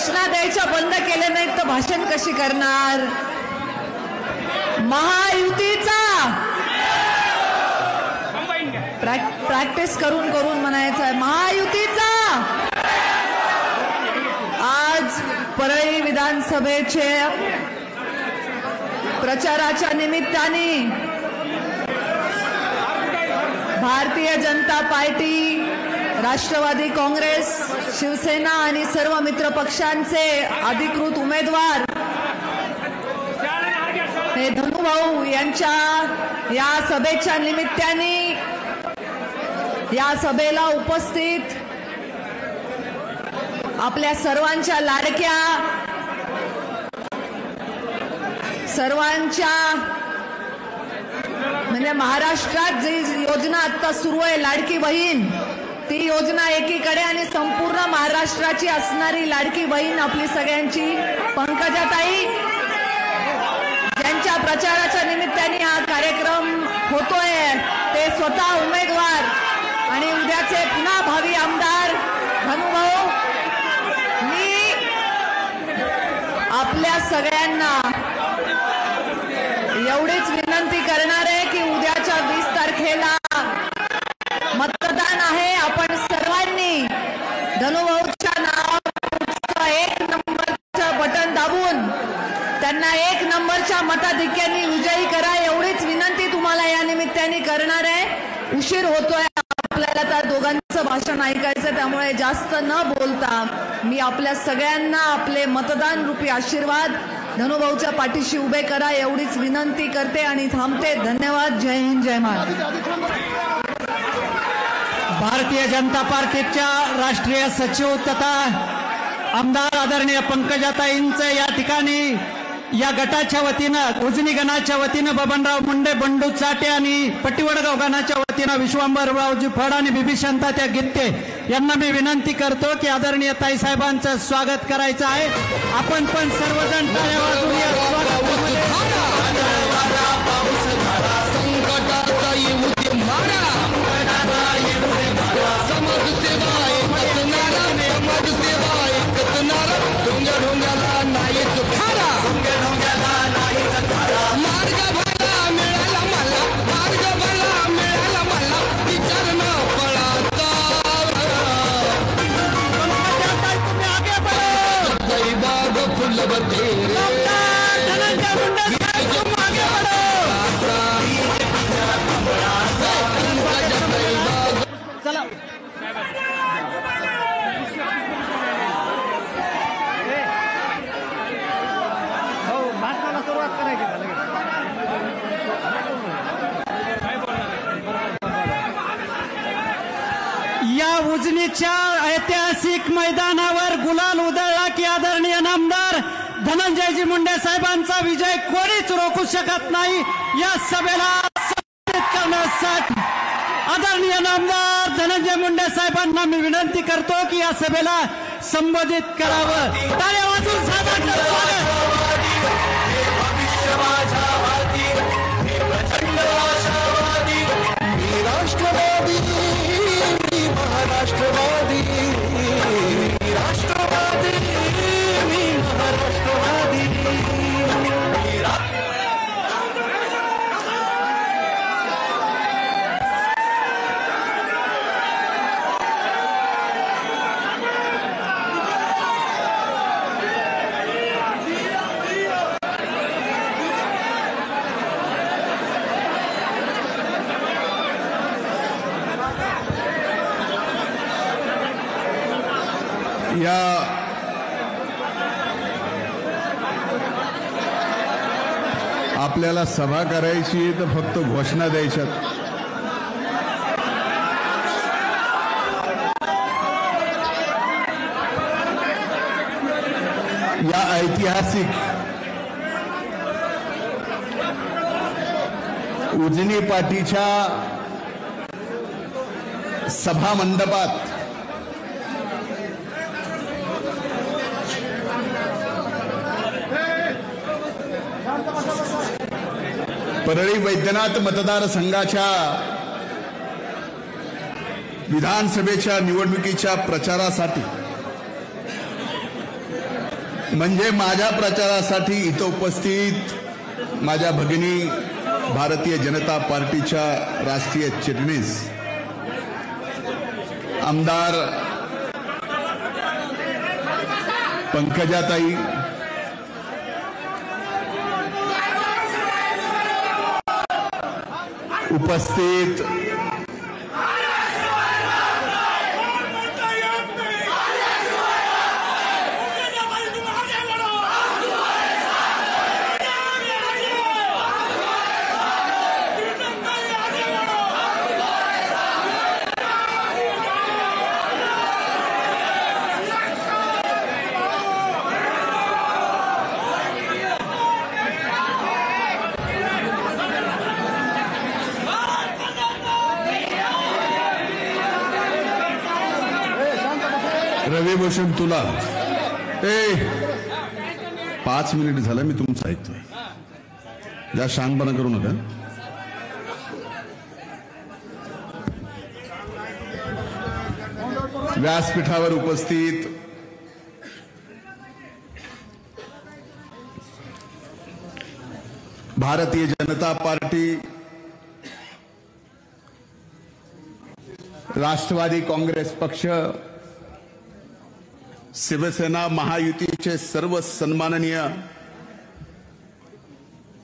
घोषणा द्यायच्या बंद केल्या नाहीत तर भाषण कशी करणार? महायुतीचा प्रॅक्टिस करून करून म्हणायचं आहे महायुतीचा। आज परळी विधानसभेचे प्रचाराच्या निमित्ताने भारतीय जनता पार्टी, राष्ट्रवादी काँग्रेस, शिवसेना आणि सर्व मित्र पक्षांचे अधिकृत उमेदवार हे धनुभाऊ यांच्या या सभेच्या निमित्ताने या सभेला उपस्थित आपल्या सर्वांच्या लाडक्या, सर्वांच्या म्हणजे महाराष्ट्रात जी योजना आता सुरू आहे लाडकी बहीण, ती योजना एकीकडे आणि संपूर्ण महाराष्ट्राची असणारी लाडकी बहीण आपली सगळ्यांची पंकजाताई, ज्यांच्या प्रचाराच्या निमित्ताने हा कार्यक्रम होतोय, ते स्वतः उमेदवार आणि उद्याचे पुन्हा भावी आमदार धनुभाऊ। मी आपल्या सगळ्यांना एवढीच विनंती करणार आहे की उद्याच्या 20 तारखेला मतदान आहे। आपण सर्वांनी धनुभाऊच्या नावाचं 1 नंबरचं बटन दाबून त्यांना 1 नंबरच्या मताधिक्याने विजयी करा, एवढीच विनंती तुम्हाला या निमित्ताने करणार आहे। उशीर होतोय, आपल्याला त्या दोघांचं भाषण ऐकायचं, त्यामुळे जास्त न बोलता मी आपल्या सगळ्यांना आपले मतदान रूपी आशीर्वाद धनुभाऊच्या पाठीशी उभे करा एवढीच विनंती करते आणि थांबते। धन्यवाद। जय हिंद, जय महाराष्ट्र। भारतीय जनता पार्टीच्या राष्ट्रीय सचिव तथा आमदार आदरणीय पंकजाताईंचं या ठिकाणी या गटाच्या वतीनं, उजनी गणाच्या वतीनं बबनराव मुंडे, बंडू चाटे आणि पट्टीवडगाव गणाच्या वतीनं विश्वांबररावजी फड आणि बिबी शांतात्या गित्ते यांना मी विनंती करतो की आदरणीय ताई साहेबांचं स्वागत करायचं आहे। आपण पण सर्वजण टाळ्या वाजवून या स्वागतामध्ये या उजनीच्या ऐतिहासिक मैदानावर गुलाल उधळला की आदरणीय नामदार धनंजयजी मुंडे साहेबांचा विजय कोणीच रोखू शकत नाही। या सभेला संबोधित करण्यासाठी आदरणीय नामदार धनंजय मुंडे साहेबांना मी विनंती करतो की या सभेला संबोधित करावं। टाळ्या वाजवून साहेबांचं स्वागत। राष्ट्रवादी, राष्ट्रवादी, मी महाराष्ट्रवादी। या आपल्याला सभा करायची तर फक्त घोषणा द्यायच्या। या ऐतिहासिक उजनी पार्टीच्या सभा मंडपात परळी वैद्यनाथ मतदारसंघाच्या विधानसभेच्या निवडणुकीच्या प्रचारासाठी म्हणजे माझ्या प्रचारासाठी इथं उपस्थित माझ्या भगिनी भारतीय जनता पार्टीच्या राष्ट्रीय चिटणीस आमदार पंकजाताई, उपस्थित रविभूषण तुला 5 मिनिट झालं मी तुमचं ऐकतोय, जा शांतपणा करू नका. व्यासपीठावर उपस्थित भारतीय जनता पार्टी, राष्ट्रवादी काँग्रेस पक्ष, शिवसेना महायुतीचे सर्व सन्माननीय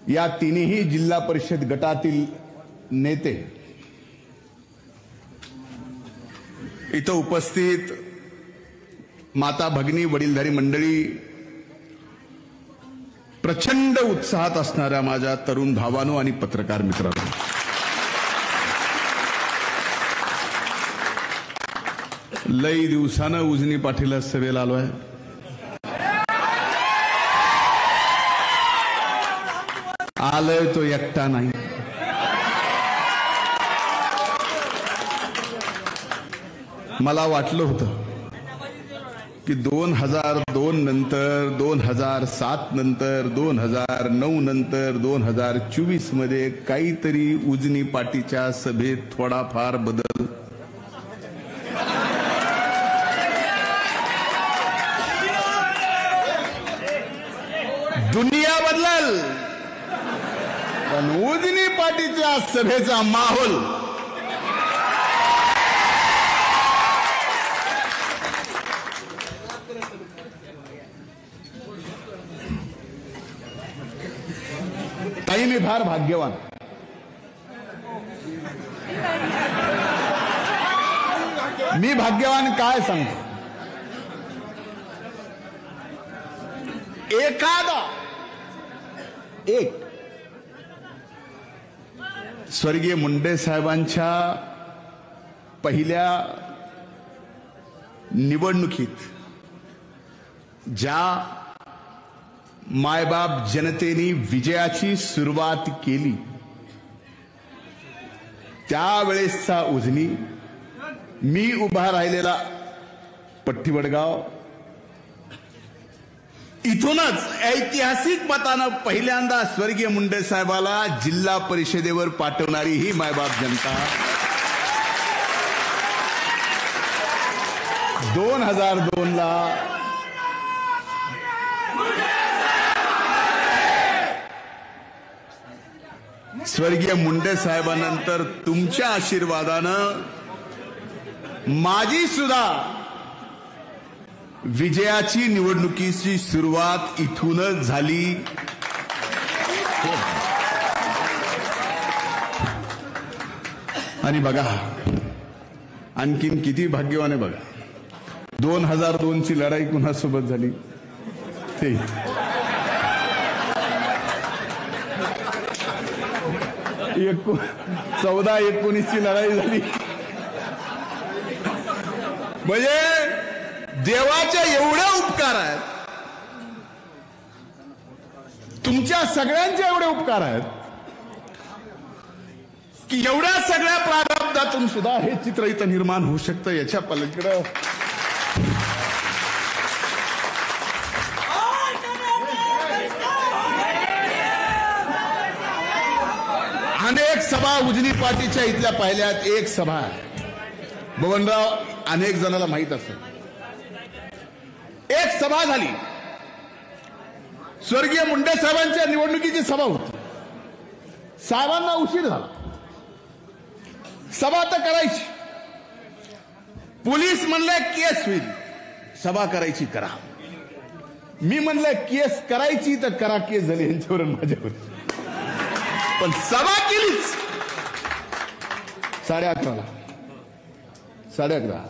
या तिन्ही जिल्हा परिषद गटातील नेते, इथं उपस्थित माता भगिनी, वडीलधारी मंडळी, प्रचंड उत्साहात असणाऱ्या माझ्या तरुण भावांनो आणि पत्रकार मित्रांनो, लई दिवसानं उजनी पाठीला सभेला आलोय. आलोय तो एकटा नाही. मला वाटलं होतं की 2002 नंतर, 2007 नंतर, 2009 नंतर, 2024 मध्ये काहीतरी उजनी पाटीच्या सभेत थोडाफार बदल. दुनिया बदलल, पण उजनी पाटीच्या सभेचा माहोल ताई, मी फार भाग्यवान. मी भाग्यवान काय सांगतो, एखादा एक स्वर्गीय मुंडे साहेबांच्या पहिल्या निवडणुकीत ज्या मायबाप जनतेने विजयाची सुरुवात केली, त्यावेळेसचा उजनी, मी उभा राहिलेला पट्टीवडगाव, इथूनच ऐतिहासिक मतानं पहिल्यांदा स्वर्गीय मुंडे साहेबाला जिल्हा परिषदेवर पाठवणारी ही मायबाप जनता 2002 ला स्वर्गीय मुंडे साहेबांनंतर तुमच्या आशीर्वादानं माझी सुद्धा विजयाची निवडणुकीची सुरुवात इथूनच झाली. आणि बघा आणखीन किती भाग्यवान आहे बघा. 2002 ची लढाई कुणासोबत झाली ते 14-19 ची लढाई झाली. म्हणजे देवाचे एवढे उपकार आहेत, तुमच्या सगळ्यांचे एवढे उपकार आहेत की एवढ्या सगळ्या प्रारब्धातून सुद्धा हे चित्र इथं निर्माण होऊ शकतं. याच्या पलीकडे अनेक सभा उजनी पाटीच्या इथल्या पाहिल्यात. एक सभा बबनराव अनेक जणांना माहित असेल, एक सभा झाली स्वर्गीय मुंडे साहेबांच्या निवडणुकीची सभा होती. साहेबांना उशीर झाला. सभा तर करायची. पोलीस म्हणले केस होईल, सभा करायची करा. मी म्हणलं केस करायची तर करा, केस झाली यांच्यावर माझ्यावर, पण सभा केलीच. 11:30 11:30.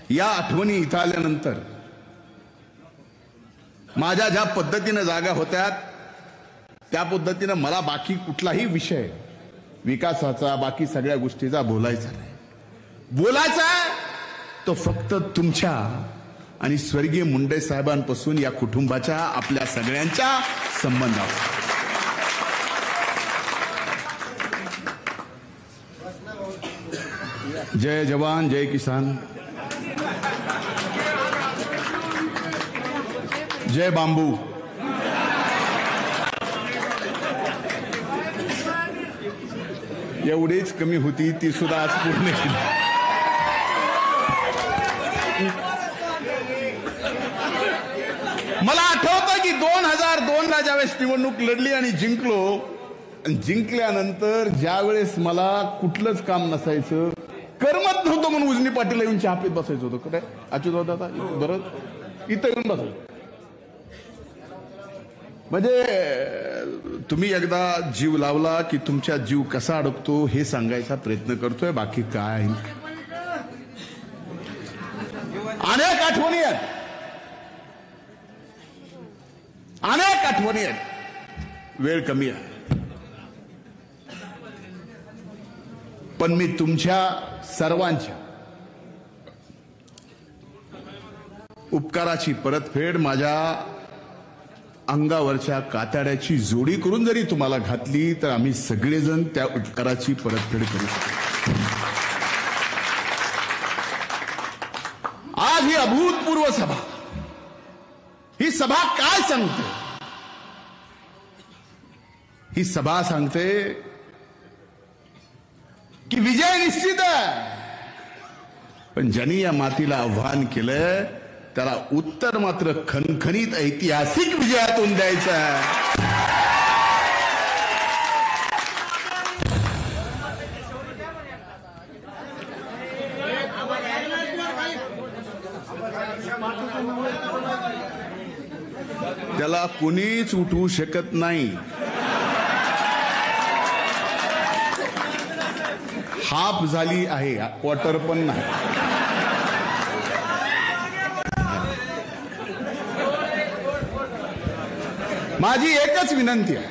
या आठवणी इथं आल्यानंतर माझ्या ज्या पद्धतीने जागा होत्या त्या पद्धतीने मला बाकी कुठलाही विषय विकासाचा बाकी सगळ्या गोष्टीचा बोलायचा नाही. बोलायचा तो फक्त तुमच्या आणि स्वर्गीय मुंडे साहेबांपासून या कुटुंबाच्या आपल्या सगळ्यांच्या संबंधावर. जय जवान जय किसान, जय बांबू. एवढीच कमी होती ती सुद्धा आज पूर्ण केली. मला आठवतं की 2002 ला ज्यावेळेस निवडणूक लढली आणि जिंकलो, जिंकल्यानंतर ज्यावेळेस मला कुठलंच काम नसायचं, करमत नव्हतं म्हणून उजनी पाटील येऊन चहा पीत बसायचं होतं. काय अच्युत दादा बरं इथं येऊन बसायचं. म्हणजे तुम्ही एकदा जीव लावला की तुमच्या जीव कसा अडकतो हे सांगायचा प्रयत्न करतोय, बाकी काय. अनेक आठवणी आहेत, अनेक आठवणी आहेत. वेळ कमी आहे, पण मी तुमच्या सर्वांच्या उपकाराची परतफेड माझ्या अंगावरच्या कातड्याची जोडी करून जरी तुम्हाला घातली तर आम्ही सगळेजण त्या उपकाराची परतफेड करू शकतो. आज ही अभूतपूर्व सभा, ही सभा काय सांगते? ही सभा सांगते की विजय निश्चित आहे, पण ज्यांनी या मातीला आव्हान केलंय त्याला उत्तर मात्र खणखणीत ऐतिहासिक विजयातून द्यायचं आहे. त्याला कुणीच उठवू शकत नाही. हाफ झाली आहे, क्वार्टर पण नाही. माझी एकच विनंती आहे,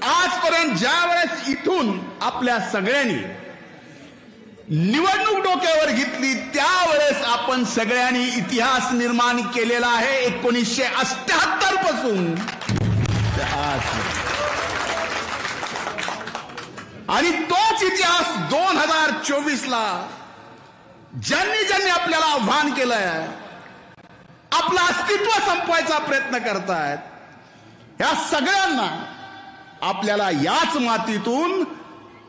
आजपर्यंत ज्या वेळेस इथून आपल्या सगळ्यांनी निवडणूक डोक्यावर घेतली त्यावेळेस आपण सगळ्यांनी इतिहास निर्माण केलेला आहे 1978 पासून आणि तोच इतिहास 2024 ला ज्यांनी ज्यांनी आपल्याला आव्हान केलंय, आपलं अस्तित्व संपवायचा प्रयत्न करतायत, या सगळ्यांना आपल्याला याच मातीतून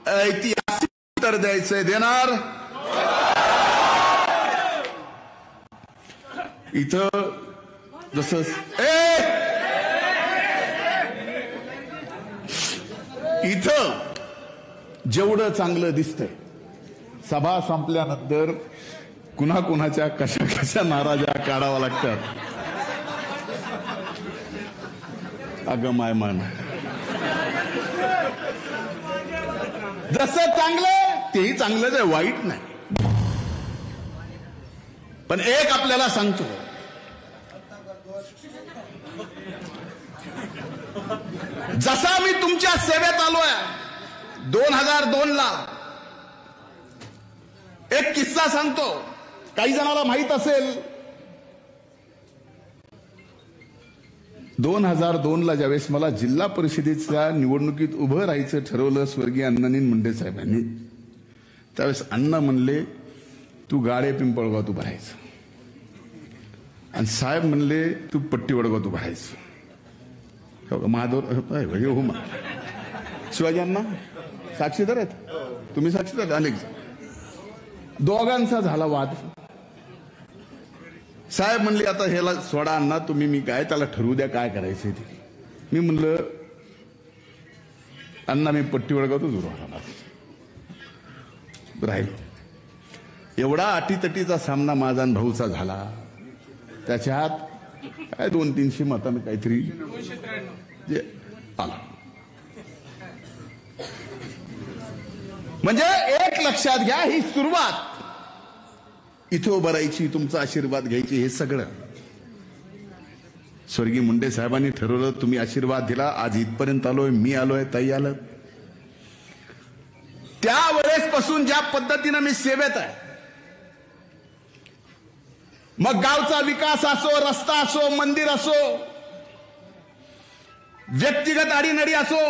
ऐतिहासिक उत्तर द्यायचंय. देणार? इथं जसं इथं जेवढं चांगलं दिसतंय, सभा संपल्यानंतर कुणा कुणाच्या कशा कशा नाराजा काढावा लागतात. अगं माय मान, जसं चांगलं तेही चांगलंच आहे, वाईट नाही. पण एक आपल्याला सांगतो, जसा मी तुमच्या सेवेत आलोय 2002 ला, एक किस्सा सांगतो, काही जणांना माहित असेल. 2002 ला ज्यावेळेस मला जिल्हा परिषदेच्या निवडणुकीत उभं राहायचं ठरवलं स्वर्गीय अण्णांनी मुंडे साहेबांनी, त्यावेळेस अण्णा म्हणले तू गाडे पिंपळगावात उभं राहायचं, आणि साहेब म्हणले तू पट्टी वडगावात उभं राहायचं. महादेव हो शिवाजी अण्णा साक्षीदार आहेत, तुम्ही साक्षीदार. अनेक दोघांचा झाला वाद. साहेब म्हणले आता ह्याला सोडा अण्णा तुम्ही, मी काय त्याला ठरवू द्या काय करायचं ते. मी म्हणलं अण्णा मी पट्टी वळगावतच उभा राहील. एवढा अटीतटीचा सामना माझा आणि भाऊचा झाला. त्याच्यात काय 200-300 मतांनी काहीतरी जे आला. म्हणजे एक लक्षात घ्या, ही सुरुवात इथे उभं राहायची, तुमचा आशीर्वाद घ्यायची, हे सगळं स्वर्गीय मुंडे साहेबांनी ठरवलं. तुम्ही आशीर्वाद दिला, आज इथपर्यंत आलोय, मी आलोय, ताई आलं. त्यावेळेसपासून ज्या पद्धतीनं मी सेवेत आहे, मग गावचा विकास असो, रस्ता असो, मंदिर असो, व्यक्तिगत आडीनडी असो,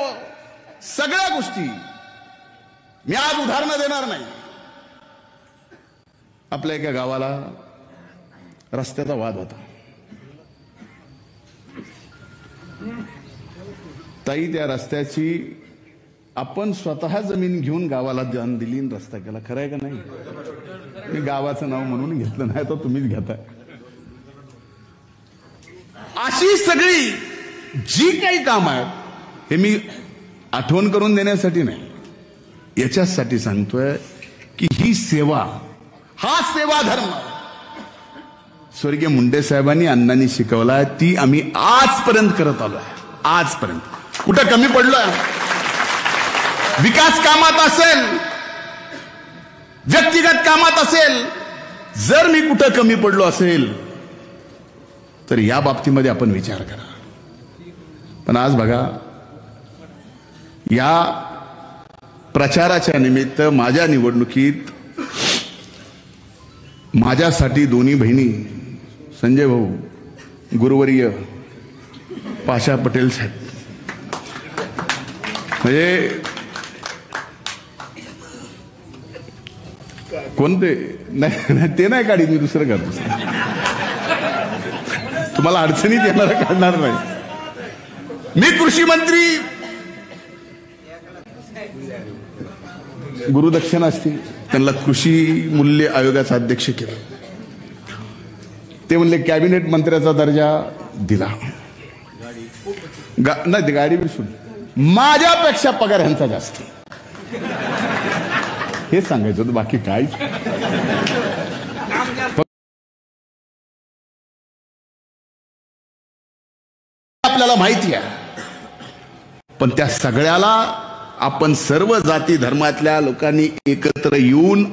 सगळ्या गोष्टी मी आज उदाहरणं देणार नाही. आपल्या एका गावाला रस्त्याचा वाद होता. ताई त्या रस्त्याची आपण स्वतः जमीन घेऊन गावाला दान दिली आणि रस्ता केला. खरं आहे का नाही? मी गावाचं नाव म्हणून घेतलं नाही, तर तुम्हीच घेताय. अशी सगळी जी काही काम आहेत हे मी आठवण करून देण्यासाठी नाही, याच्यासाठी सांगतोय की ही सेवा, हा सेवा धर्म स्वर्गीय मुंडे साहेबांनी अण्णांनी शिकवलाय, ती आम्ही आजपर्यंत करत आलोय. आजपर्यंत कुठं कमी पडलोय? विकास कामात असेल, व्यक्तिगत कामात असेल, जर मी कुठं कमी पडलो असेल तर या बाबतीमध्ये आपण विचार करा. पण आज बघा, या प्रचाराच्या निमित्त माझ्या निवडणुकीत माझ्यासाठी दोन्ही बहिणी, संजय भाऊ, गुरुवर्य, पाशा पटेल साहेब, म्हणजे कोणते नाही ते नाही काढी, मी दुसरं करतो. तुम्हाला अडचणीत येणार काढणार नाही. मी कृषी मंत्री, गुरुदक्षिणा असते, त्यांना कृषी मूल्य आयोगाचा अध्यक्ष केलं. ते म्हणले कॅबिनेट मंत्र्याचा दर्जा दिला. नाही, गाडी विसरून माझ्यापेक्षा पगार ह्यांचा जास्त, हे सांगायचं होतं, बाकी काय. आपल्याला माहिती आहे, पण त्या सगळ्याला आपण सर्व जाती धर्मातल्या लोकांनी एकत्र येऊन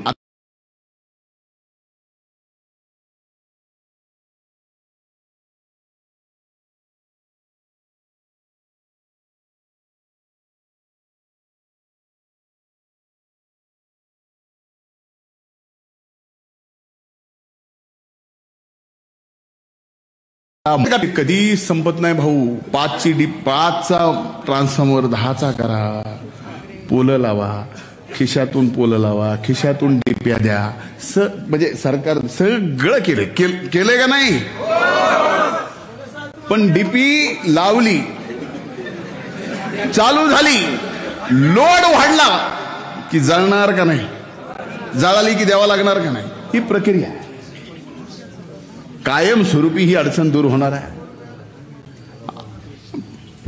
कधी संपत नाही भाऊ. 5चा ट्रान्सफॉर्मर 10चा करा, पोलं लावा, खिशातून पोलं लावा, खिशातून डिप्या द्या, म्हणजे सरकार सगळं केलंय का नाही? पण डीपी लावली, चालू झाली, लोड वाढला की जळणार का नाही, जळाली की द्यावा लागणार का नाही, ही प्रक्रिया आहे. कायमस्वरूपी ही अडचण दूर होणार आहे.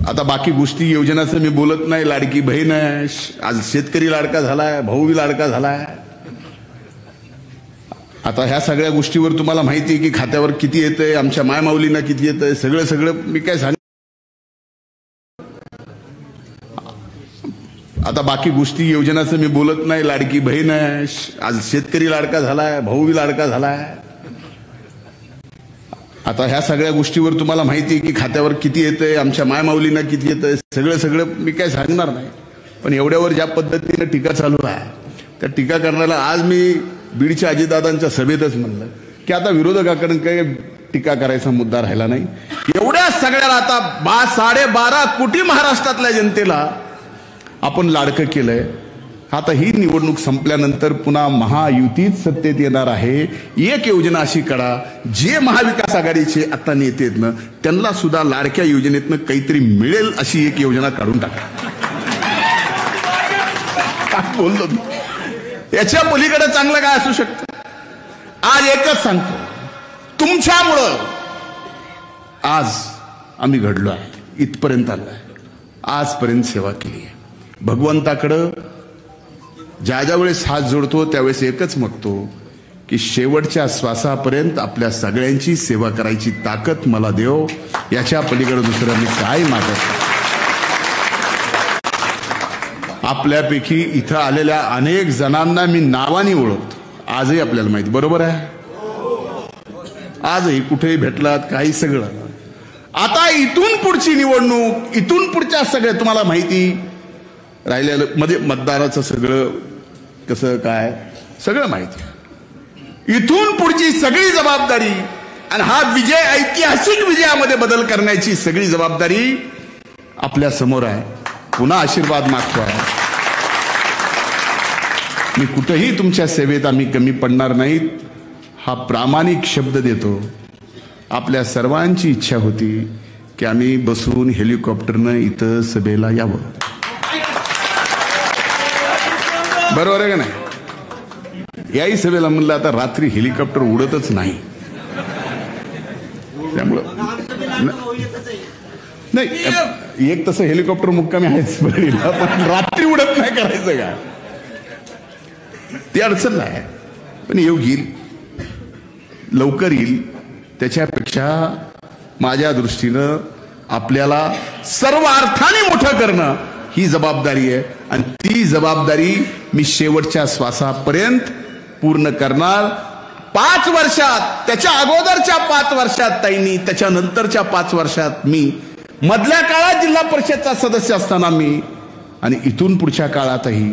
आता बाकी गोष्टी योजनाचं मी बोलत नाही. लाडकी बहीण आहे, आज शेतकरी लाडका झालाय, भाऊ बी लाडका झालाय. आता ह्या सगळ्या गोष्टीवर तुम्हाला माहिती आहे की खात्यावर किती येतंय, आमच्या मायमाऊलींना किती येतंय, सगळं मी काय सांग. आता बाकी गोष्टी योजनाचं मी बोलत नाही. लाडकी बहीण आहे, आज शेतकरी लाडका झालाय, भाऊ बी लाडका झालाय. आता ह्या सगळ्या गोष्टीवर तुम्हाला माहिती आहे की खात्यावर किती येतंय, आमच्या मायमाऊलींना किती येतंय, सगळं मी काय सांगणार नाही. पण एवढ्यावर ज्या पद्धतीने टीका चालू आहे, त्या टीका करण्याला आज मी बीडच्या अजितदादांच्या सभेतच म्हणलं की आता विरोधकाकडून काही टीका करायचा मुद्दा राहिला नाही. एवढ्या सगळ्याला आता 12.5 कोटी महाराष्ट्रातल्या जनतेला आपण लाडकं केलंय. आता ही निवडणूक संपल्यानंतर पुन्हा महायुतीत सत्तेत येणार आहे. एक योजना अशी करा, जे महाविकास आघाडीचे आता नेते आहेत ना, त्यांना सुद्धा लाडक्या योजनेतनं काहीतरी मिळेल अशी एक योजना काढून टाका. काय बोललो, याच्या पलीकडे चांगलं काय असू शकतं? आज एकच सांगतो, तुमच्यामुळं आज आम्ही घडलो आहे, इथपर्यंत आलो आहे, आजपर्यंत सेवा केली आहे. भगवंताकडं ज्या ज्या वेळेस हात जोडतो त्यावेळेस एकच मागतो की शेवटच्या श्वासापर्यंत आपल्या सगळ्यांची सेवा करायची ताकद मला देव. याच्या पलीकडे दुसरं मी काय मागत नाही. आपल्यापैकी इथं आलेल्या अनेक जणांना मी नावाने ओळखतो, आजही आपल्याला माहिती, बरोबर आहे. आजही कुठेही भेटलात काही सगळं. आता इथून पुढची निवडणूक, इथून पुढच्या सगळं तुम्हाला माहिती राहिलेलं मध्ये मतदाराचं सगळं कसं काय सगळं माहिती. इथून पुढची सगळी जबाबदारी आणि हा विजय ऐतिहासिक विजयामध्ये बदल करण्याची सगळी जबाबदारी आपल्या समोर आहे. पुन्हा आशीर्वाद मागतो आहे. मी कुठेही तुमच्या सेवेत आम्ही कमी पडणार नाहीत हा प्रामाणिक शब्द देतो. आपल्या सर्वांची इच्छा होती की आम्ही बसून हेलिकॉप्टरनं इथं सभेला यावं. बरोबर आहे का नाही. याही सभेला म्हणलं आता रात्री हेलिकॉप्टर उडतच नाही, त्यामुळं नाही एक तसं हेलिकॉप्टर मुक्कामी आहेच, पण रात्री उडत नाही करायचं का, ती अडचण नाही. पण येईल, लवकर येईल. त्याच्यापेक्षा माझ्या दृष्टीनं आपल्याला सर्व अर्थाने मोठं करणं ही जबाबदारी आहे आणि ती जबाबदारी मी शेवटच्या श्वासापर्यंत पूर्ण करणार. 5 वर्षात, त्याच्या अगोदरच्या 5 वर्षात ताईंनी, त्याच्यानंतरच्या 5 वर्षात मी, मधल्या काळात जिल्हा परिषदचा सदस्य असताना मी, आणि इथून पुढच्या काळातही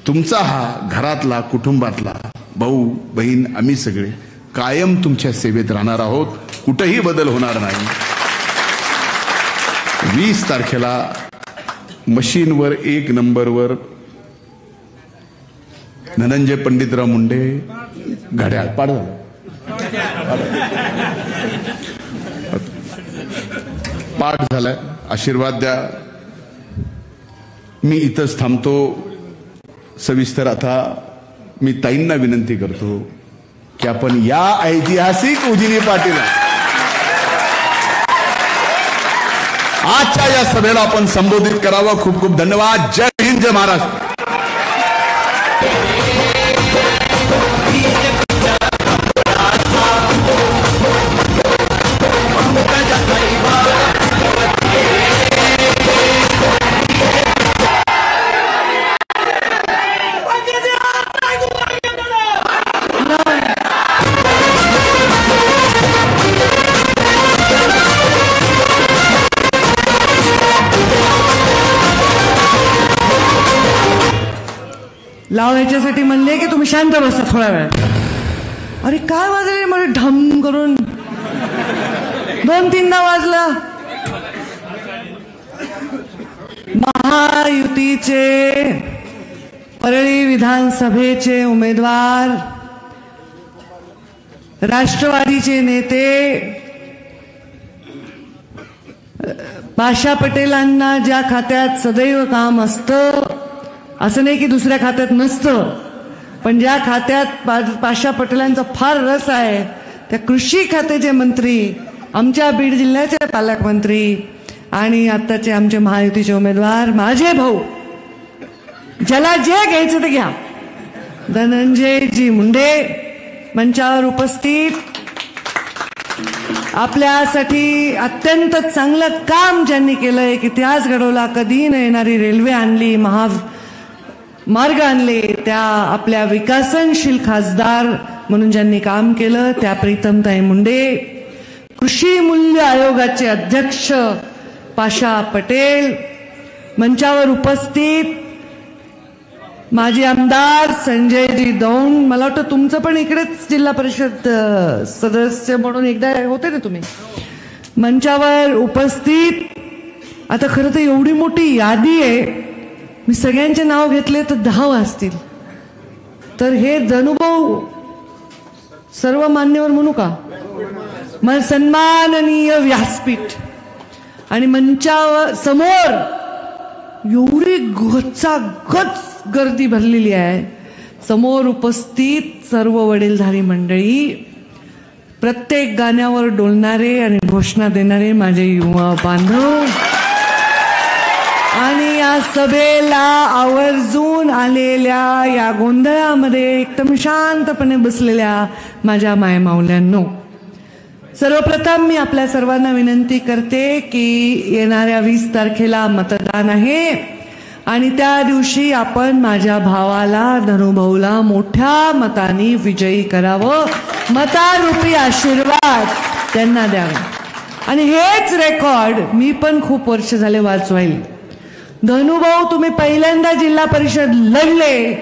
तुमचा हा घरातला, कुटुंबातला भाऊ बहीण आम्ही सगळे कायम तुमच्या सेवेत राहणार आहोत. कुठेही बदल होणार नाही. 20 तारखेला मशीनवर 1 नंबरवर धनंजय पंडितराव मुंडे घड्याळ पाड पाठ झालाय. आशीर्वाद द्या. मी इथंच थांबतो. सविस्तर आता मी ताईंना विनंती करतो की आपण या ऐतिहासिक उजिनी पाटील आजच्या या सभेला आपण संबोधित करावं. खूप खूप धन्यवाद. जय हिंद, जय महाराष्ट्र. लाव याच्यासाठी म्हणले की तुम्ही शांत बसा थोडा वेळ. अरे काय वाजले मला ढम करून 2-3दा वाजला. महायुतीचे परळी विधानसभेचे उमेदवार, राष्ट्रवादीचे नेते पाशा पटेलांना ज्या खात्यात सदैव काम असतं, असं नाही की दुसऱ्या खात्यात नसतं, पण ज्या खात्यात पाशा पटेलांचा फार रस आहे त्या कृषी खात्याचे मंत्री, आमच्या बीड जिल्ह्याचे पालकमंत्री आणि आत्ताचे आमचे महायुतीचे उमेदवार, माझे भाऊ, ज्याला जे घ्यायचं ते घ्या, धनंजयजी मुंडे मंचावर उपस्थित. आपल्यासाठी अत्यंत चांगलं काम ज्यांनी केलंय, इतिहास घडवला, कधी न येणारी रेल्वे आणली, मार्ग आणले, त्या आपल्या विकसनशील खासदार म्हणून ज्यांनी काम केलं त्या प्रीतमताई मुंडे, कृषी मूल्य आयोगाचे अध्यक्ष पाशा पटेल, मंचावर उपस्थित माजी आमदार संजयजी दौंड. मला वाटतं तुमचं पण इकडेच जिल्हा परिषद सदस्य म्हणून एकदा होते ना तुम्ही. मंचावर उपस्थित. आता खरं तर एवढी मोठी यादी आहे, मी सगळ्यांचे नाव घेतले तर 10 वाजतील. तर हे धनुभाऊ सर्व मान्यवर म्हणू का, मला सन्माननीय व्यासपीठ आणि मंचावर समोर एवढी गच गर्दी भरलेली आहे. समोर उपस्थित सर्व वडीलधारी मंडळी, प्रत्येक गाण्यावर डोलणारे आणि घोषणा देणारे माझे युवा बांधव आणि या सभेला आवर्जून आलेल्या या गोंधळामध्ये एकदम शांतपणे बसलेल्या माझ्या मायमाऊल्यांनो, सर्वप्रथम मी आपल्या सर्वांना विनंती करते की येणाऱ्या 20 तारखेला मतदान आहे आणि त्या दिवशी आपण माझ्या भावाला धनुभाऊला मोठ्या मताने विजयी करावं, मतारूपी आशीर्वाद त्यांना द्यावे. आणि हेच रेकॉर्ड मी पण खूप वर्ष झाले वाचवायला. धनुभाऊ, तुम्ही पहिल्यांदा जिल्हा परिषद लढले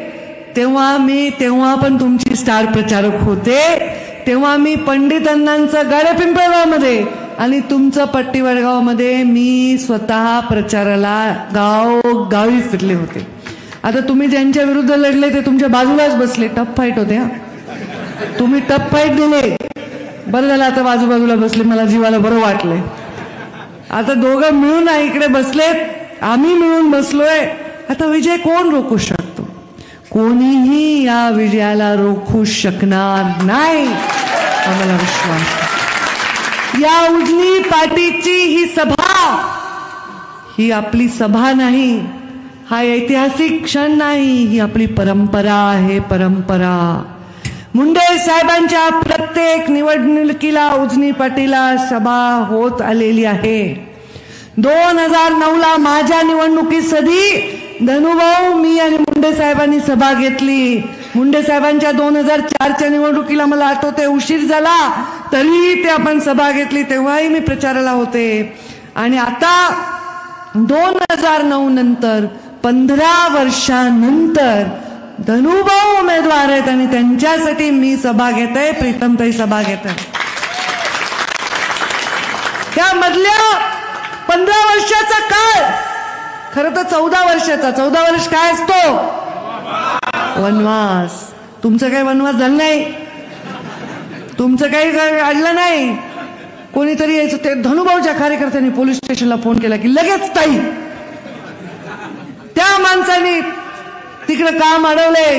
तेव्हा पण तुमची स्टार प्रचारक होते. तेव्हा मी पंडित अण्णांचं गाडेपिंपळगावमध्ये आणि तुमचं पट्टी वडगावमध्ये मी स्वतः प्रचाराला गावी फिरले होते. आता तुम्ही ज्यांच्या विरुद्ध लढले ते तुमच्या बाजूलाच बसले. टफ फाईट होते. तुम्ही टफ फाईट दिले, बरं झालं आता बाजूबाजूला बसले, मला जीवाला बरं वाटलंय. आता दोघं मिळून इकडे बसलेत, आम्ही मिळून बसलोय. आता विजय कोण रोखू शकतो? कोणीही या विजयाला रोखू शकणार नाही, आम्हाला विश्वास. या उजनी पाटीची ही सभा ही आपली सभा नाही, हा ऐतिहासिक क्षण नाही, ही आपली परंपरा आहे. परंपरा मुंडे साहेबांच्या प्रत्येक निवडणुकीला उजनी पाटीला सभा होत आलेली आहे. 2009ला माझ्या निवडणुकीसाठी धनुभाऊ, मी आणि मुंडे साहेबांनी सभा घेतली. मुंडे साहेबांच्या 2004च्या निवडणुकीला मला आठवते उशीर झाला तरीही ते आपण सभा घेतली, तेव्हाही मी प्रचाराला होते. आणि आता 2009 नंतर 15 वर्षांनंतर धनुभाऊ उमेदवार आहेत आणि त्यांच्यासाठी मी सभा घेते, प्रीतमताई सभा घेते. त्यामधल्या 15 वर्षाचा काळ खरं तर 14 वर्षाचा. 14 वर्ष काय असतो? वनवास. तुमचं काही वनवास झालं नाही, तुमचं काही अडलं नाही. कोणीतरी यायचं, ते धनुभाऊच्या कार्यकर्त्यांनी पोलीस स्टेशनला फोन केला की लगेच ताई त्या माणसाने तिकडे काम अडवले,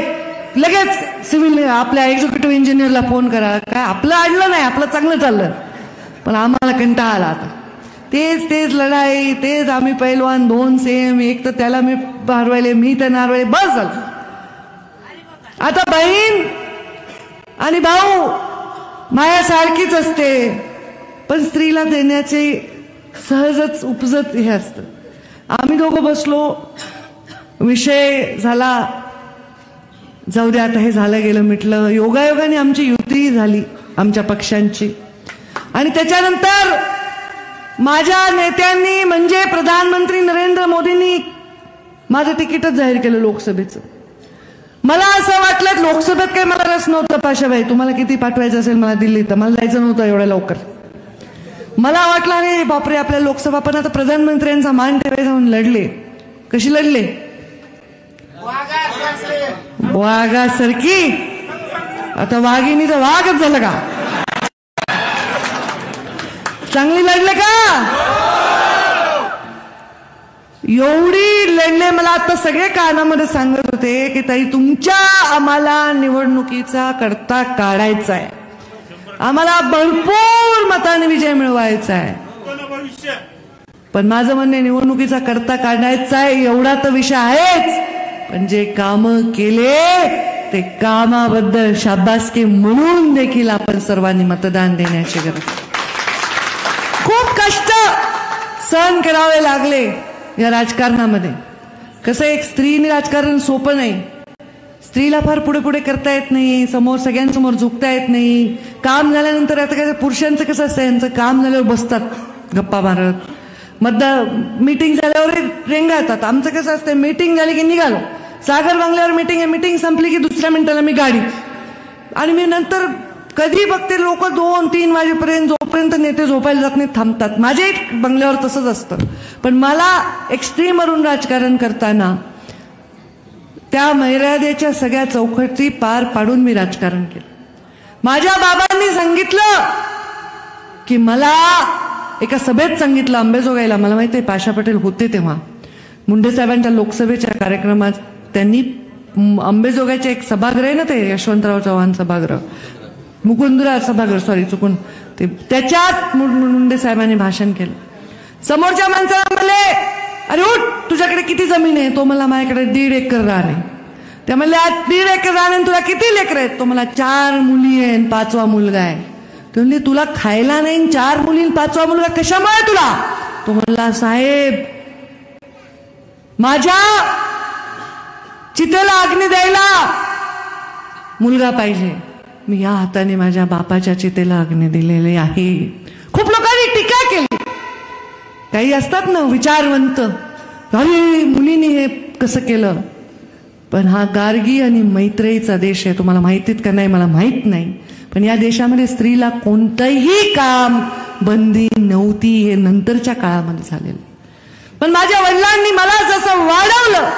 लगेच सिव्हिल आपल्या एक्झिक्युटिव्ह इंजिनियरला फोन करा. काय आपलं अडलं नाही, आपलं चांगलं चाललं, पण आम्हाला कंटाळा आला. आता तेच लढाई, तेच आम्ही पैलवान 2 सेम, एक तर त्याला मी हरवायले, मी त्यांना हरवायले, बस झालं. आता बहीण आणि भाऊ माया सारखीच असते, पण स्त्रीला देण्याचे सहजच उपजत हे असतं. आम्ही दोघं बसलो, विषय झाला, जाऊ दे आता हे झालं गेलं मिटलं. योगायोगाने आमची युती झाली आमच्या पक्षांची. आणि त्याच्यानंतर माझ्या नेत्यांनी म्हणजे प्रधानमंत्री नरेंद्र मोदींनी माझं तिकीटच जाहीर केलं लोकसभेचं. मला असं वाटलं लोकसभेत काही मला रस नव्हतं. पाशाबाई तुम्हाला किती पाठवायचं असेल मला दिल्लीत, मला जायचं नव्हतं एवढ्या लवकर. मला वाटलं अरे बापरे आपल्या लोकसभा, पण आता प्रधानमंत्र्यांचा मान ठेवायचा म्हणून लढले. कशी लढले? वाघासारखी. आता वाघिणीचा वाघच झालं का? चांगली लढले का? एवढी लढले. मला आता सगळे कानामध्ये सांगत होते की ताई तुमच्या आम्हाला निवडणुकीचा करता काढायचा आहे, आम्हाला भरपूर मताने विजय मिळवायचा आहे. पण माझं म्हणणे निवडणुकीचा करता काढायचा आहे एवढा तर विषय आहेच, पण जे काम केले ते कामाबद्दल शाबासकी म्हणून देखील आपण सर्वांनी मतदान देण्याची गरज. खूप कष्ट सहन करावे लागले या राजकारणामध्ये. कसं एक स्त्रीने राजकारण सोपं नाही. स्त्रीला फार पुढे पुढे करता येत नाही, समोर सगळ्यांसमोर झुकता येत नाही. काम झाल्यानंतर आता काय पुरुषांचं कसं असतं, यांचं काम झाल्यावर बसतात गप्पा मारत, मीटिंग झाल्यावर रेंगाळतात. आमचं कसं असतं, मीटिंग झाली की निघालो, सागर बंगल्यावर मीटिंग आहे, मीटिंग संपली की दुसऱ्या मिनिटाला मी गाडी. आणि मी नंतर कधी बघते लोक 2-3 वाजेपर्यंत, जोपर्यंत नेते झोपायला जात नाही थांबतात. माझे बंगल्यावर तसंच असतं. पण मला एक्स्ट्रीमवरून राजकारण करताना त्या मर्यादेच्या सगळ्या चौकटी पार पाडून मी राजकारण केलं. माझ्या बाबांनी सांगितलं की मला एका सभेत सांगितलं अंबेजोगाईला, मला माहिती आहे पाशा पटेल होते तेव्हा, मुंडे साहेबांच्या लोकसभेच्या कार्यक्रमात त्यांनी अंबेजोगाईचे एक सभागृह आहे ना, ते यशवंतराव चव्हाण सभागृह, मुकुंदराज सभागृह, सॉरी चुकून ते, त्याच्यात मुंडे साहेबांनी भाषण केलं. समोरच्या माणसाला म्हणले, अरे उठ, तुझ्याकडे किती जमीन आहे? तो मला, माझ्याकडे 1.5 एकर रान आहे. त्या म्हणल्या 1.5 एकर रान आहे, तुला किती लेकरं आहेत? तो मला 4 मुली आहे, 5वा मुलगा आहे. ते म्हणले, तुला खायला नाही, 4 मुली 5वा मुलगा कशामुळे तुला? तो म्हणला, साहेब माझ्या चितेला अग्नी द्यायला मुलगा पाहिजे. मी या हाताने माझ्या बापाच्या चितेला अग्नी दिलेले आहे. खूप लोकांनी टीका केली. काही असतात ना विचारवंत, अरे मुलीने हे कसं केलं. पण हा गार्गी आणि मैत्रेयीचा देश आहे. तुम्हाला माहितीत का नाही मला माहित नाही, पण या देशामध्ये स्त्रीला कोणतंही काम बंदी नव्हती. हे नंतरच्या काळामध्ये झालेलं. पण माझ्या वडिलांनी मला जसं वाढवलं,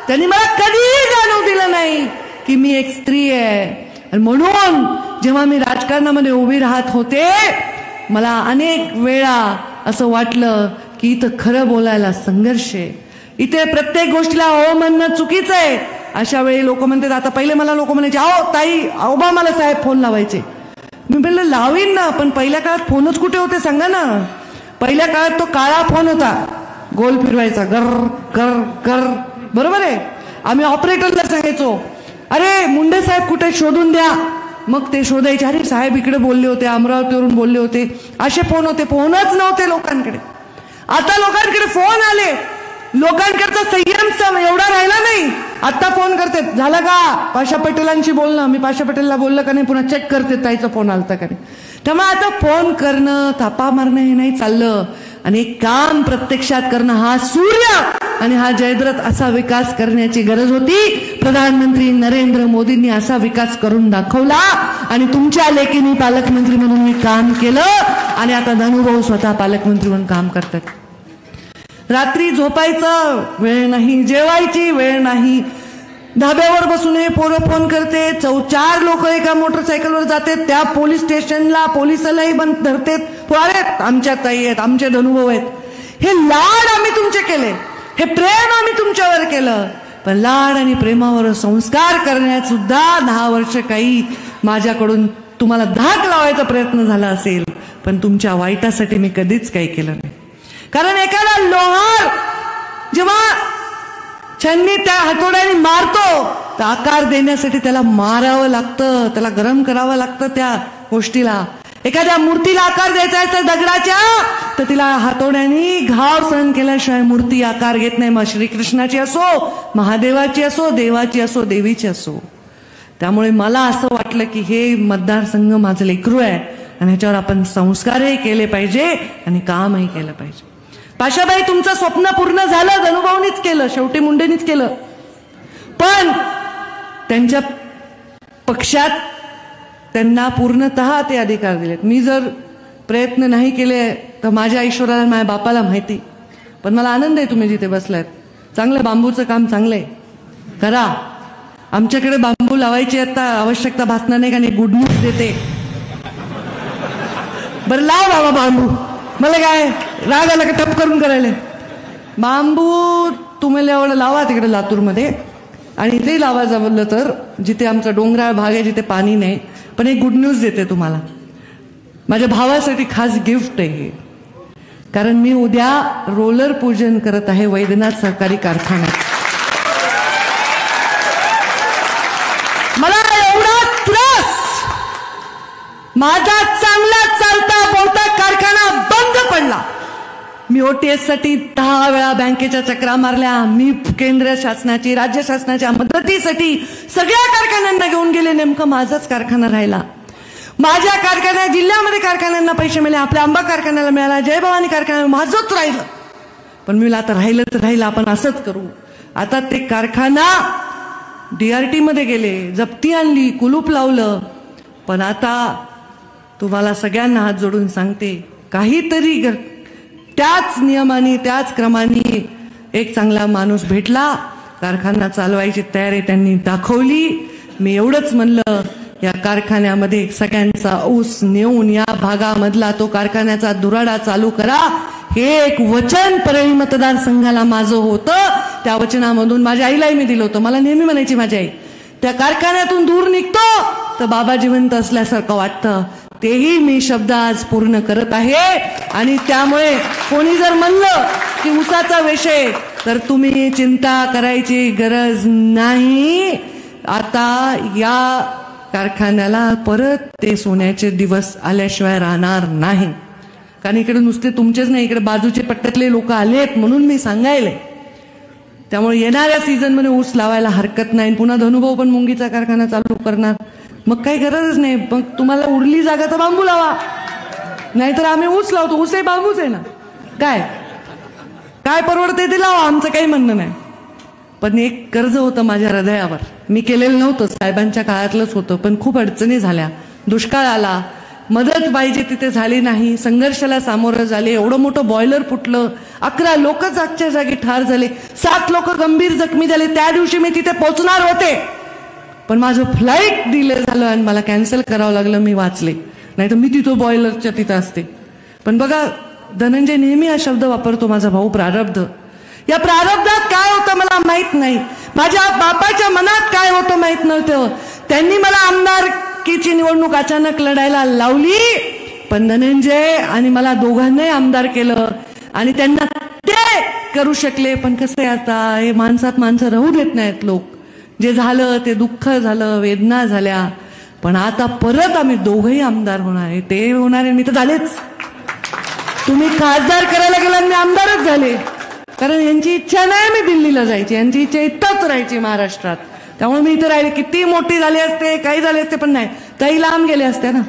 त्यांनी मला कधीही जाणवू दिलं नाही की मी एक स्त्री आहे. आणि म्हणून जेव्हा मी राजकारणामध्ये उभी राहत होते, मला अनेक वेळा असं वाटलं की इथं खरं बोलायला संघर्ष आहे. इथे प्रत्येक गोष्टीला हो म्हणणं चुकीचं आहे. अशा वेळी लोक म्हणतात, आता पहिले मला लोक म्हणायचे, अहो ताई ओबामाला साहेब फोन लावायचे. मी म्हणलं लावीन ना, पण पहिल्या काळात फोनच कुठे होते सांगा ना. पहिल्या काळात तो काळा फोन होता, गोल फिरवायचा, गर गर गर, बरोबर आहे. आम्ही ऑपरेटरला सांगायचो, अरे मुंडे साहेब कुठे शोधून द्या. मग ते शोधायचे, अरे साहेब इकडे बोलले होते, अमरावतीवरून बोलले होते. असे फोन होते, फोनच नव्हते लोकांकडे. आता लोकांकडे फोन आले, लोकांकडचा संयम एवढा राहिला नाही. आता फोन करते, झालं का पाशा पटेलांशी बोलणं, मी पाशा पटेलला बोललं का नाही, पुन्हा चेक करते ताईचा फोन आलता का नाही. त्यामुळे आता फोन करणं, थापा मारणं हे नाही चाललं. आणि काम प्रत्यक्षात करणं, हा सूर्य आणि हा जयद्रथ असा विकास करण्याची गरज होती. प्रधानमंत्री नरेंद्र मोदींनी असा विकास करून दाखवला. आणि तुमच्या लेकीने पालकमंत्री म्हणून मी काम केलं. आणि आता धनुभाऊ स्वतः पालकमंत्री म्हणून काम करतात. रात्री झोपायचं वेळ नाही, जेवायची वेळ नाही, धाब्यावर बसून हे पोरं फोन करते. 4 लोक एका मोटरसायकलवर जाते, त्या पोलीस स्टेशनला पोलिसालाही बंद धरते. अरे आमच्या ताई आहेत, आमचे धनुभाऊ आहेत. हे लाड आम्ही तुमचे केले, हे प्रेम आम्ही तुमच्यावर केलं. पण लाड आणि प्रेमावर संस्कार करण्यात सुद्धा 10 वर्ष काही माझ्याकडून तुम्हाला धाक लावायचा प्रयत्न झाला असेल, पण तुमच्या वाईटासाठी मी कधीच काही केलं नाही. कारण एखादा लोहार जेव्हा छन्नी त्या हातोड्याने मारतो, तर आकार देण्यासाठी त्याला मारावं लागतं, त्याला गरम करावं लागतं त्या गोष्टीला. एखाद्या मूर्तीला आकार द्यायचा आहे तर दगडाच्या, तर तिला हातोड्याने घाव सहन केल्याशिवाय मूर्ती आकार घेत नाही. मग श्रीकृष्णाची असो, महादेवाची असो, देवाची असो, देवीची असो. त्यामुळे मला असं वाटलं की हे मतदारसंघ माझं लेकरू आहे आणि ह्याच्यावर आपण संस्कारही केले पाहिजे आणि कामही केलं पाहिजे. पाशाबाई, तुमचं स्वप्न पूर्ण झालं, धनुभाऊनीच केलं, शेवटी मुंडेनीच केलं. पण त्यांच्या पक्षात त्यांना पूर्णतः ते अधिकार दिलेत. मी जर प्रयत्न नाही केले तर माझ्या ऐश्वर्याला, माझ्या बापाला माहिती. पण मला आनंद आहे तुम्ही जिथे बसलात. चांगलं बांबूचं काम चांगलं आहे, करा. आमच्याकडे बांबू लावायची आता आवश्यकता भासणार नाही, कारण गुड न्यूज देते. बरं लाव बाबा बांबू, मला काय राग आला का टप करून करायला. बांबू तुम्हाला एवढं लावा तिकडे लातूरमध्ये, आणि इथेही लावा जमलं तर, जिथे आमचा डोंगराळ भाग आहे, जिथे पाणी नाही. पण एक गुड न्यूज देते तुम्हाला, माझ्या भावासाठी खास गिफ्ट आहे. कारण मी उद्या रोलर पूजन करत आहे वैद्यनाथ सहकारी कारखान्यात. मला एवढा त्रास, माझा चांगला चालता बोलता कारखाना बंद पडला. मी OTS साठी 10 वेळा बँकेच्या चक्रा मारल्या. मी केंद्र शासनाची, राज्य शासनाच्या मदतीसाठी सगळ्या कारखान्यांना घेऊन गेले. नेमकं माझाच कारखाना राहिला. माझ्या कारखान्या, जिल्ह्यामध्ये कारखान्यांना पैसे मिळाले, आपल्या आंबा कारखान्याला मिळाला, जयभवानी कारखान्याला, माझंच राहिलं. पण मी आता राहिलं तर राहिलं, आपण असंच करू. आता ते कारखाना DRT मध्ये गेले, जप्ती आणली, कुलूप लावलं. पण आता तुम्हाला सगळ्यांना हात जोडून सांगते, काहीतरी त्याच नियमाने, त्याच क्रमाने एक चांगला माणूस भेटला. कारखाना चालवायची तयारी त्यांनी दाखवली. मी एवढंच म्हणलं, या कारखान्यामध्ये सगळ्यांचा ऊस नेऊन या भागामधला तो कारखान्याचा दुराडा चालू करा. हे एक वचन परळी मतदारसंघाला माझं होतं. त्या वचनामधून माझ्या आईलाही मी दिलं होतं. मला नेहमी म्हणायची माझी आई, त्या कारखान्यातून दूर निघतो तर बाबा जिवंत असल्यासारखं वाटतं. तेही मी शब्द आज पूर्ण करत आहे. आणि त्यामुळे कोणी जर म्हणलं की ऊसाचा विषय, तर तुम्ही चिंता करायची गरज नाही. आता या कारखान्याला परत ते सोन्याचे दिवस आल्याशिवाय राहणार नाही. कारण इकडे नुसते तुमचेच नाही, इकडे बाजूचे पट्ट्यातले लोक आलेत म्हणून मी सांगायले. त्यामुळे येणाऱ्या सीझनमध्ये ऊस लावायला हरकत नाही. पुन्हा धनुभाऊ पण मुंगीचा कारखाना चालू करणार, मग काही गरजच नाही. मग तुम्हाला उरली जागा तर बांबू लावा, नाहीतर आम्ही ऊस लावतो. ऊस आहे बांबूच आहे ना. काय परवडते ते लावा, आमचं काही म्हणणं नाही. पण एक कर्ज होतं माझ्या हृदयावर, मी केलेलं नव्हतं, साहेबांच्या काळातलंच होतं. पण खूप अडचणी झाल्या, दुष्काळ आला, मदत पाहिजे तिथे झाली नाही, संघर्षाला सामोरं झाले. एवढं मोठं बॉयलर फुटलं, 11 लोक जागच्या जागी ठार झाले, 7 लोक गंभीर जखमी झाले. त्या दिवशी मी तिथे पोहोचणार होते, पण माझं फ्लाईट डिले झालं आणि मला कॅन्सल करावं लागलं. मी वाचले, नाही तर मी तिथं बॉयलरच्या तिथं असते. पण बघा, धनंजय नेहमी हा शब्द वापरतो, माझा भाऊ प्रारब्ध. या प्रारब्धात काय होतं मला माहित नाही, माझ्या बापाच्या मनात काय होतं माहित नव्हतं. त्यांनी मला आमदारकीची निवडणूक अचानक लढायला लावली, पण धनंजय आणि मला दोघांनाही आमदार केलं आणि त्यांना ते करू शकले. पण कसं आहे, आता हे माणसात माणसं राहू देत नाहीत लोक. जे झालं ते दुःख झालं, वेदना झाल्या, पण आता परत आम्ही दोघंही आमदार होणार आहे. ते होणार आहे, मी तर झालेच. तुम्ही खासदार करायला गेला, मी आमदारच झाले. कारण यांची इच्छा नाही मी दिल्लीला जायची, यांची इच्छा इथंच राहायची महाराष्ट्रात. त्यामुळे मी इथं राहिले. किती मोठी झाली असते, काही झाले असते, पण नाही. ताई लांब गेले असते ना,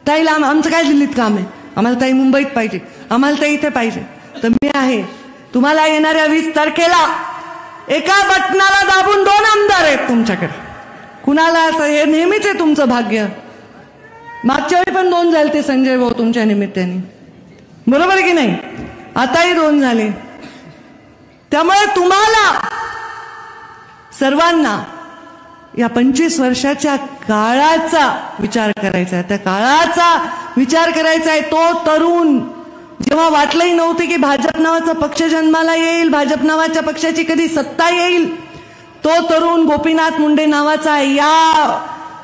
ताई लांब. आमचं काय दिल्लीत काम आहे, आम्हाला ताई मुंबईत पाहिजे, आम्हाला ताई इथे पाहिजे. तर मी आहे. तुम्हाला येणाऱ्या 20 तारखेला एका बटनाला दाबून 2 आमदार आहेत तुमच्याकडे. कुणाला असं, हे नेहमीच आहे तुमचं भाग्य. मागच्या वेळी पण 2 झाले ते संजय भाऊ तुमच्या निमित्ताने, बरोबर आहे की नाही? आताही 2 झाले. त्यामुळे तुम्हाला सर्वांना या 25 वर्षाच्या काळाचा विचार करायचा आहे. त्या काळाचा विचार करायचा आहे. तो तरुण जेव्हा वाटलंही नव्हते की भाजप नावाचा पक्ष जन्माला येईल, भाजप नावाच्या पक्षाची कधी सत्ता येईल, तो तरुण गोपीनाथ मुंडे नावाचा या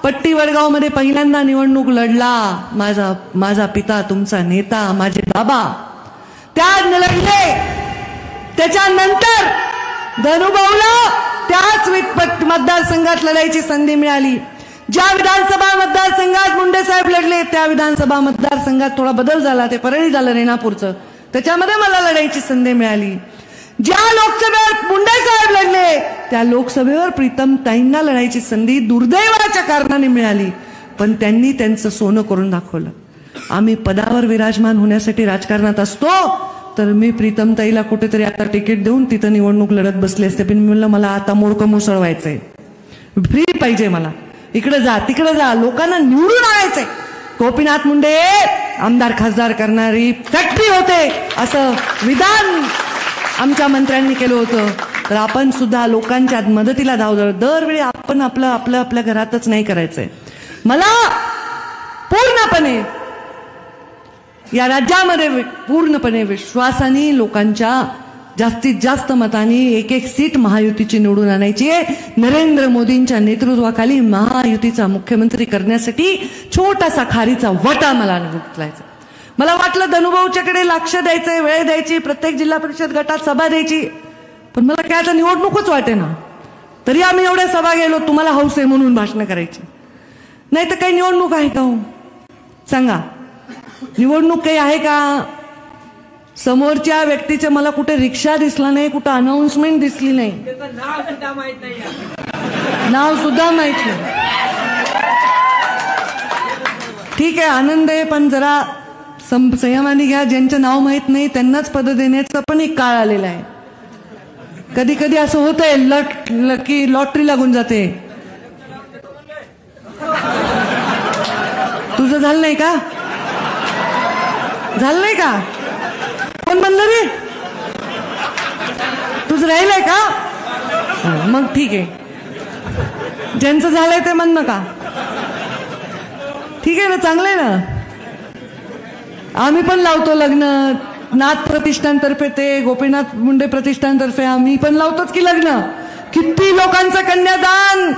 पट्टी वडगावमध्ये पहिल्यांदा निवडणूक लढला. माझा पिता, तुमचा नेता, माझे बाबा त्या लढले. त्याच्यानंतर धनुभाऊला त्याच मतदारसंघात लढायची संधी मिळाली. ज्या विधानसभा मतदारसंघात मुंडे साहेब लढले, त्या विधानसभा मतदारसंघात थोडा बदल झाला, ते परळी झालं रेणापूरचं, त्याच्यामध्ये मला लढायची संधी मिळाली. ज्या लोकसभेवर मुंडे साहेब लढले, त्या लोकसभेवर प्रीतमताईंना लढायची संधी दुर्दैवाच्या कारणाने मिळाली. पण त्यांनी त्यांचं सोनं करून दाखवलं. आम्ही पदावर विराजमान होण्यासाठी राजकारणात असतो, तर मी प्रीतमताईला कुठेतरी आता तिकीट देऊन तिथं निवडणूक लढत बसले असते. पण मी म्हणलं मला आता मोडकं मुसळवायचंय, फ्री पाहिजे मला, इकडे जा तिकडे जा, लोकांना निवडून आणायचंय. गोपीनाथ मुंडे आमदार खासदार करणारी फॅक्टरी होते असं विधान आमच्या मंत्र्यांनी केलं होतं. तर आपण सुद्धा लोकांच्या मदतीला धावतो. दरवेळी आपण आपल्या घरातच नाही करायचंय. मला पूर्णपणे या राज्यामध्ये पूर्णपणे विश्वासाने लोकांच्या जास्तीत जास्त मतांनी 1-1 सीट महायुतीची निवडून आणायची आहे. नरेंद्र मोदींच्या नेतृत्वाखाली महायुतीचा मुख्यमंत्री करण्यासाठी छोटासा खारीचा वाटा मला उचलायचा. मला वाटलं धनुभाऊच्याकडे लक्ष द्यायचंय, वेळ द्यायची, प्रत्येक जिल्हा परिषद गटात सभा द्यायची, पण मला काय आता निवडणूकच वाटे ना. तरी आम्ही एवढ्या सभा गेलो, तुम्हाला हौस आहे म्हणून भाषण करायची. नाही तर काही निवडणूक आहे का हो? सांगा, निवडणूक काही आहे का? समोरच्या व्यक्तीचे मला कुठे रिक्षा दिसला नाही, कुठे अनाउन्समेंट दिसली नाही, नाव सुद्धा माहित नाही. ठीक आहे, आनंद आहे, पण जरा संयमाने घ्या. ज्यांचं नाव माहित नाही त्यांनाच पद देण्याचा पण एक काळ आलेला आहे. कधी कधी असं होतंय की लॉटरी लागून जाते. तुझं झालं नाही का? झालं नाही का? कोण म्हणलं रे? तुझं राहिलंय का? मग ठीक आहे, ज्यांचं झालंय ते म्हण नका. ठीक आहे ना, चांगलं आहे ना. आम्ही पण लावतो लग्न, नाथ प्रतिष्ठानतर्फे, ते गोपीनाथ मुंडे प्रतिष्ठानतर्फे आम्ही पण लावतोच की लग्न. किती लोकांचं कन्यादान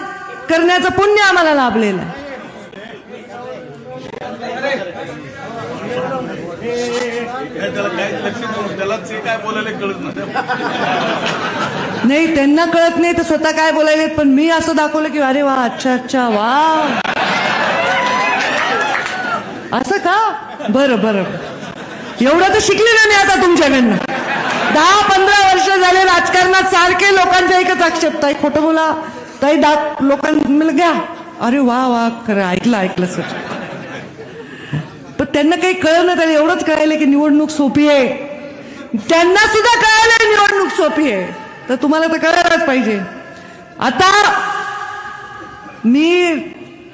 करण्याचं पुण्य आम्हाला लाभलेलं आहे. नाही, त्यांना कळत नाही तर स्वतः काय बोलायलेत, पण मी असं दाखवलं की अरे वा, अच्छा अच्छा, वा, असं का, बरं बरं, एवढं तर शिकले ना मी आता तुमच्याकडनं. 10-15 वर्ष झाले राजकारणात, सारखे लोकांचा एकच आक्षेप, ताई खोटं बोला, ताई लोकांना घ्या, अरे वा वा, खरं ऐकलं सर. पण त्यांना काही कळलं नाही, त्याला एवढंच कळायलं की निवडणूक सोपी आहे. त्यांना सुद्धा कळालं निवडणूक सोपी आहे, तर तुम्हाला तर कळायलाच पाहिजे. आता मी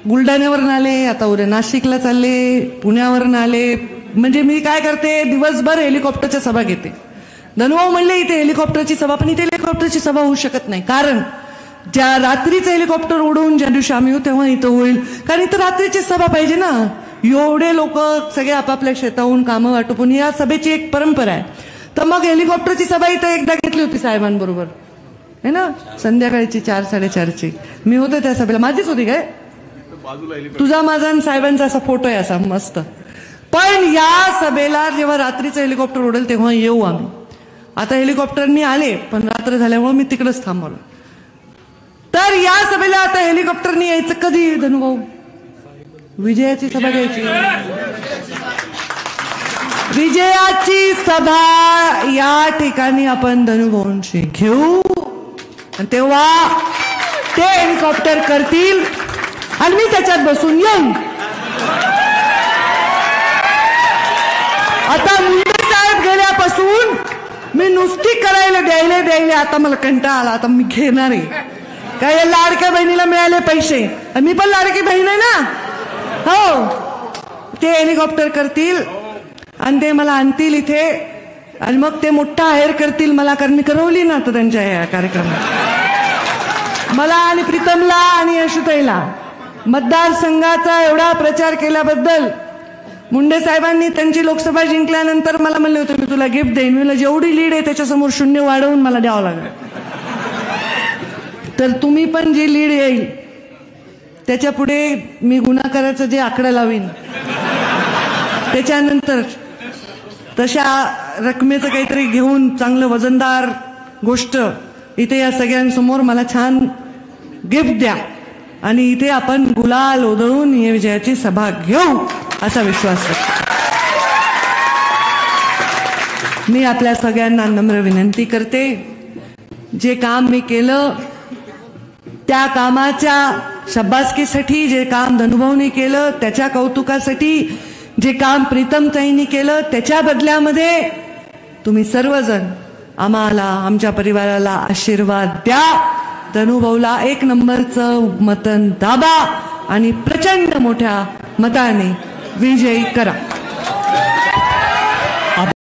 बुलढाण्यावरून आले, आता उद्या नाशिकला चालले, पुण्यावरून आले. म्हणजे मी काय करते, दिवसभर हेलिकॉप्टरच्या सभा घेते. धनुभाऊ म्हणले इथे हेलिकॉप्टरची सभा, पण इथे हेलिकॉप्टरची सभा होऊ शकत नाही, कारण ज्या रात्रीचं हेलिकॉप्टर उडवून ज्या दिवशी आम्ही येऊ तेव्हा इथं होईल, कारण इथं रात्रीची सभा पाहिजे ना. एवढे लोक सगळे आपापल्या शेताहून कामं वाटपून, या सभेची एक परंपरा आहे. तर मग हेलिकॉप्टरची सभा इथं एकदा घेतली होती साहेबांबरोबर, है ना, संध्याकाळची 4-4:30ची. मी होते त्या सभेला, माझीच होती काय, तुझा माझा आणि साहेबांचा असा फोटो आहे असा मस्त. पण या सभेला जेव्हा रात्रीचं हेलिकॉप्टर उडेल तेव्हा येऊ आम्ही. आता हेलिकॉप्टरनी आले, पण रात्र झाल्यामुळे मी तिकडेच थांबवलं. तर या सभेला आता हेलिकॉप्टरनी यायचं कधी धनुभाऊ, विजयाची सभा घ्यायची. विजयाची सभा या ठिकाणी आपण धनुभाऊंशी घेऊ, आणि तेव्हा ते हेलिकॉप्टर करतील आणि मी त्याच्यात बसून येईन. आता मुंडे साहेब गेल्यापासून मी नुसती करायला द्यायला आता मला कंटाळा आला. आता मी घेणार आहे काय, या लाडक्या बहिणीला मिळाले पैसे, मी पण लाडकी बहीण आहे ना. हो, ते हेलिकॉप्टर करतील आणि ते मला आणतील इथे, आणि मग ते मोठा आहेर करतील मला, कारण मी करवली ना तर त्यांच्या या कार्यक्रमात. मला आणि प्रीतमला आणि यशोताईला मतदारसंघाचा एवढा प्रचार केल्याबद्दल मुंडे साहेबांनी त्यांची लोकसभा जिंकल्यानंतर मला म्हणले होते मी तुला गिफ्ट देईन. मी जेवढी लीड आहे त्याच्यासमोर शून्य वाढवून मला द्यावं लागेल. तर तुम्ही पण जी लीड येईल त्याच्या पुढे मी गुन्हाकाराचं जे आकडा लावीन त्याच्यानंतर तशा रकमेचं काहीतरी घेऊन चांगलं वजनदार गोष्ट इथे या सगळ्यांसमोर मला छान गिफ्ट द्या, आणि इथे आपण गुलाल उधळून या विजयाची सभा घेऊ असा विश्वास करतो. मी आपल्या सगळ्यांना नम्र विनंती करते, जे काम मी केलं त्या कामाच्या शब्बासकीसाठी, जे काम धनुभाऊनी केलं त्याच्या कौतुकासाठी, जे काम प्रीतमताईंनी केलं त्याच्या बदल्यामध्ये तुम्ही सर्वजण आम्हाला, आमच्या परिवाराला आशीर्वाद द्या. धनुभाऊला 1 नंबरचं मतन दाबा आणि प्रचंड मोठ्या मताने विजयी करा.